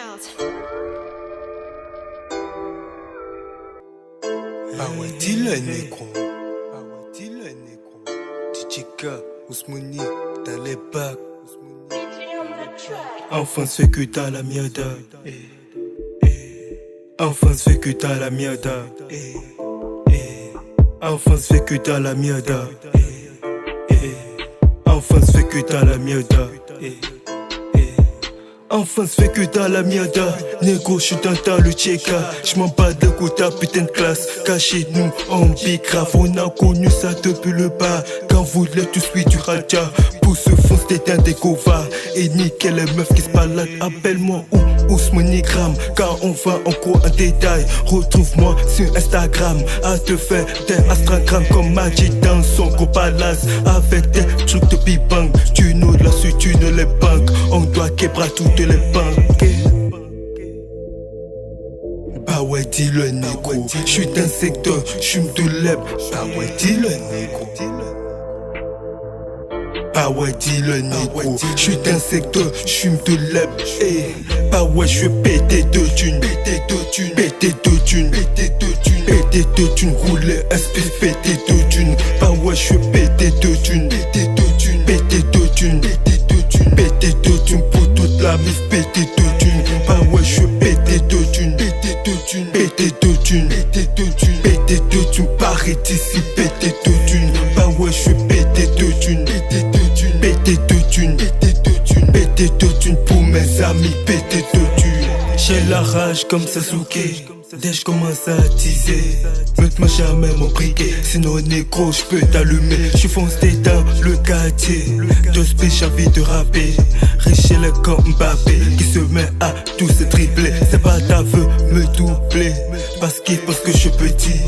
out. Ah ouais, dis-le négro. Ah ouais, dis-le négro. DJ Ousmani, dans les bacs. Enfance fait que t'as la mierda. Enfance fait que t'as la mierda. Enfance fait que t'as la mierda. Enfance fait que t'as la mierda. Enfance fait que t'as la mierda. Négo, j'suis dans le tcheka. J'm'en bats de ta putain de classe. Caché nous en bicrave. On a connu ça depuis le bas. Quand vous l'êtes tous oui du raja. Pour se fonce t'es un décova. Et nickel les meufs qui se baladent. Appelle-moi ou Ousmanigram. Car on va en cours en détail. Retrouve-moi sur Instagram. À te faire des astragrammes comme Magic dans son gros palace. Avec des trucs de bibang. Tu nous l'as su, tu ne les banques. On doit québrer toutes les banques. Bah ouais, dis-le négro. J'suis d'un secteur, j'fume de l'eb. Bah ouais, dis-le négro. Bah ouais, dis-le négro. J'suis d'un secteur, j'fume de l'eb. Bah ouais, j'vais péter de thunes. Péter de thunes. Péter de thunes. Péter de thunes. Péter de thunes. Rouler SP, péter de thunes. Bah ouais, j'vais péter de thunes. Péter de thunes. Péter de thunes. Péter de thunes. Péter de thunes pour toute la mif. Péter de thunes. Bah ouais, j'vais péter de thunes. Péter de thunes. Péter de thunes. Péter de thunes. Péter de thunes. Paris d'ici, péter de thunes. Bah ouais, j'vais péter de thunes. Péter de thunes. Péter de thunes. Péter de thunes. Péter de thunes pour mes amis. Péter de thunes. J'ai la rage comme Sasuke. Dès je commence à teaser, mets-moi jamais mon briquet. Sinon négro j'peux t'allumer. J'suis foncé dans le quartier. De j'ai envie de rapper. Riche le comme Mbappé qui se met à tout se tripler. C'est pas ta veut me doubler. Parce qu'ils pensent que je suis petit.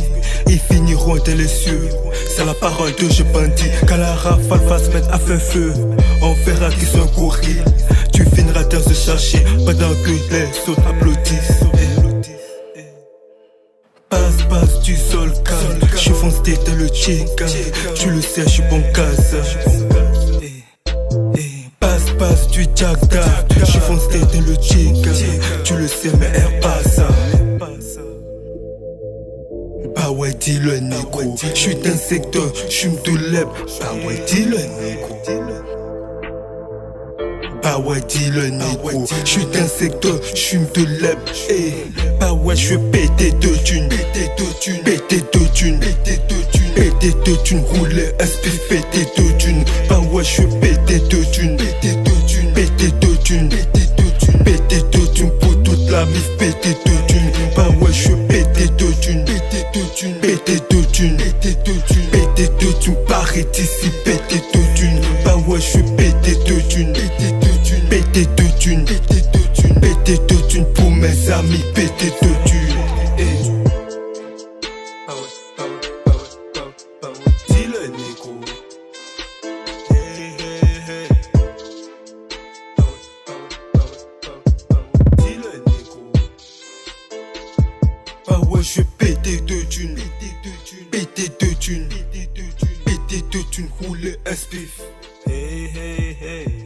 Ils finiront dans les cieux. C'est la parole de je bandit. Quand la rafale va se mettre à feu, on verra qui sont courir. Tu finiras dans se chercher pendant que les autres applaudissent. Passe du sol calme. J'suis foncé dans le tcheka. Tu le sais, j'suis bon casse. Passe du jagda. J'suis foncé dans le tcheka. Tu le sais, mais air passe. Bah ouais, dis-le négro. J'suis d'un secteur, j'fume de l'eb. Bah ouais, dis-le négro. Bah ouais, dis-le négro. J'suis d'un secteur, j'fume de l'eb. Bah ouais, j'vais péter de thunes. Péter de thunes. Péter de thunes. Péter de thunes. Péter de thunes. Rouler SP, péter de thunes. Bah ouais, j'vais péter de thunes. Péter de thunes. Péter de thunes. Péter de thunes. Péter de thunes pour toute la mif. Péter de thunes. Bah ouais, j'vais péter de thunes. Péter de thunes. Péter de thunes. Péter de thunes. Péter de thunes. Paris d'ici, péter de thunes. Bah ouais, j'vais péter de thunes. Péter de thunes. Péter de thunes. Péter de thunes. Péter de thunes pour mes amis. Péter de thunes. Dis-le négro. Dis-le négro. Bah ouais, j'vais péter de thunes. Péter de thunes. Péter de thunes. Péter de thunes. Rouler SPF. Hey hey hey.